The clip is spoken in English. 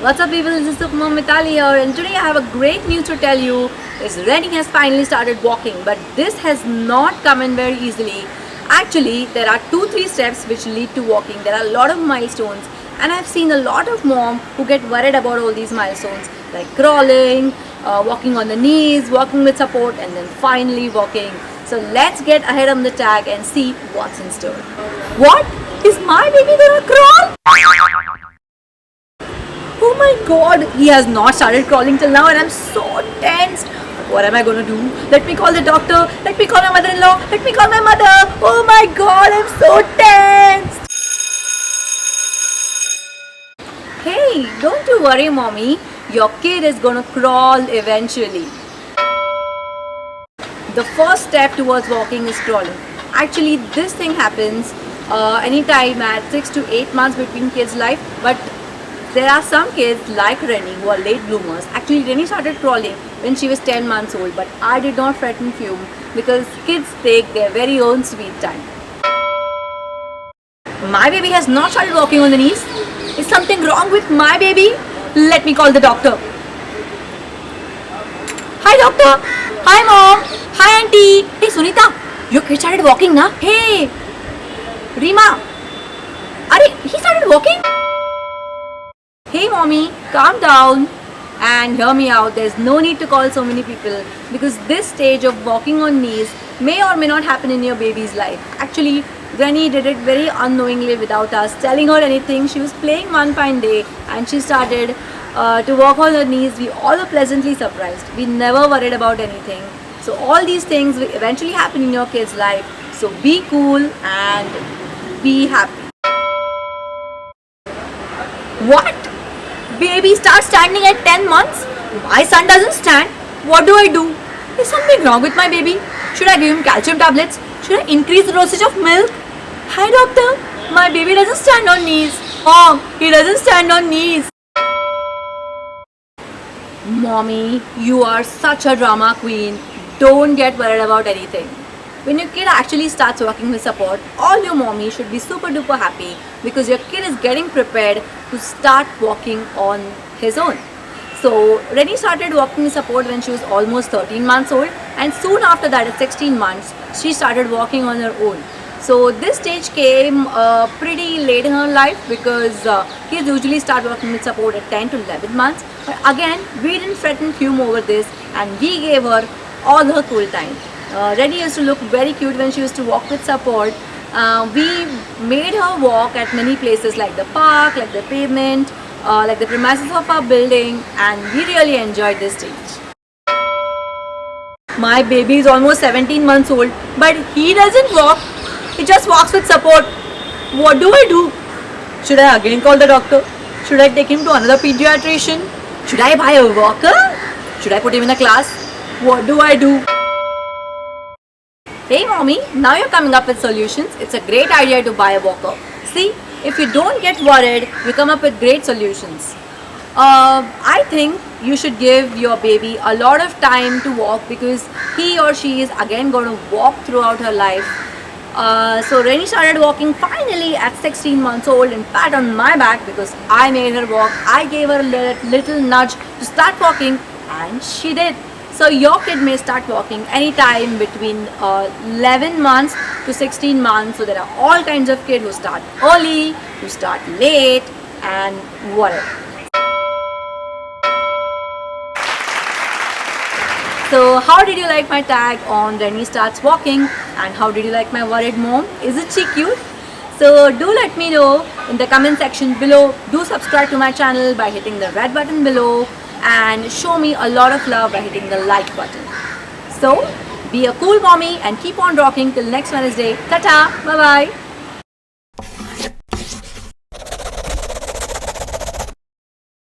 What's up people, this is Super Mom Mitali here, and today I have a great news to tell you. Is Rennie has finally started walking, but this has not come in very easily. Actually, there are 2-3 steps which lead to walking. There are a lot of milestones, and I've seen a lot of mom who get worried about all these milestones, like crawling, walking on the knees, walking with support, and then finally walking. So let's get ahead on the tag and see what's in store. What? Is my baby gonna crawl? Oh my god, he has not started crawling till now and I'm so tensed. What am I gonna do? Let me call the doctor, let me call my mother-in-law, let me call my mother. Oh my god, I'm so tensed. Hey, don't you worry mommy, your kid is gonna crawl eventually. The first step towards walking is crawling. Actually, this thing happens anytime at 6 to 8 months between kids' life, but there are some kids like Rennie who are late bloomers. Actually, Rennie started crawling when she was 10 months old, but I did not fret and fume because kids take their very own sweet time. My baby has not started walking on the knees. Is something wrong with my baby? Let me call the doctor. Hi doctor. Hi mom. Hi auntie. Hey Sunita, your kid started walking now. Hey Rima. He started walking? Hey mommy, calm down and hear me out. There's no need to call so many people because this stage of walking on knees may or may not happen in your baby's life. Actually, Rennie did it very unknowingly without us telling her anything. She was playing one fine day and she started to walk on her knees. We all were pleasantly surprised. We never worried about anything. So all these things will eventually happen in your kid's life. So be cool and be happy. What? Baby starts standing at 10 months? My son doesn't stand. What do I do? Is something wrong with my baby? Should I give him calcium tablets? Should I increase the dosage of milk? Hi doctor, my baby doesn't stand on knees. Mom, he doesn't stand on knees. Mommy, you are such a drama queen. Don't get worried about anything. When your kid actually starts walking with support, all your mommy should be super duper happy because your kid is getting prepared to start walking on his own. So Rennie started walking with support when she was almost 13 months old, and soon after that at 16 months she started walking on her own. So this stage came pretty late in her life because kids usually start walking with support at 10 to 11 months. But again, we didn't fret and fume over this and we gave her all her cool time. Rennie used to look very cute when she used to walk with support. We made her walk at many places like the park, like the pavement, like the premises of our building, and we really enjoyed this stage. My baby is almost 17 months old, but he doesn't walk, he just walks with support. What do I do? Should I again call the doctor? Should I take him to another pediatrician? Should I buy a walker? Should I put him in a class? What do I do? Hey mommy, now you're coming up with solutions. It's a great idea to buy a walker. See, if you don't get worried, we come up with great solutions. I think you should give your baby a lot of time to walk because he or she is again going to walk throughout her life. So Rennie started walking finally at 16 months old and pat on my back because I made her walk. I gave her a little nudge to start walking and she did. So your kid may start walking anytime between 11 months to 16 months. So there are all kinds of kids who start early, who start late, and whatever. So how did you like my tag on Rennie starts walking, and how did you like my worried mom? Isn't she cute? So do let me know in the comment section below. Do subscribe to my channel by hitting the red button below and show me a lot of love by hitting the like button. So be a cool mommy and keep on rocking till next Wednesday. Ta-ta, bye-bye.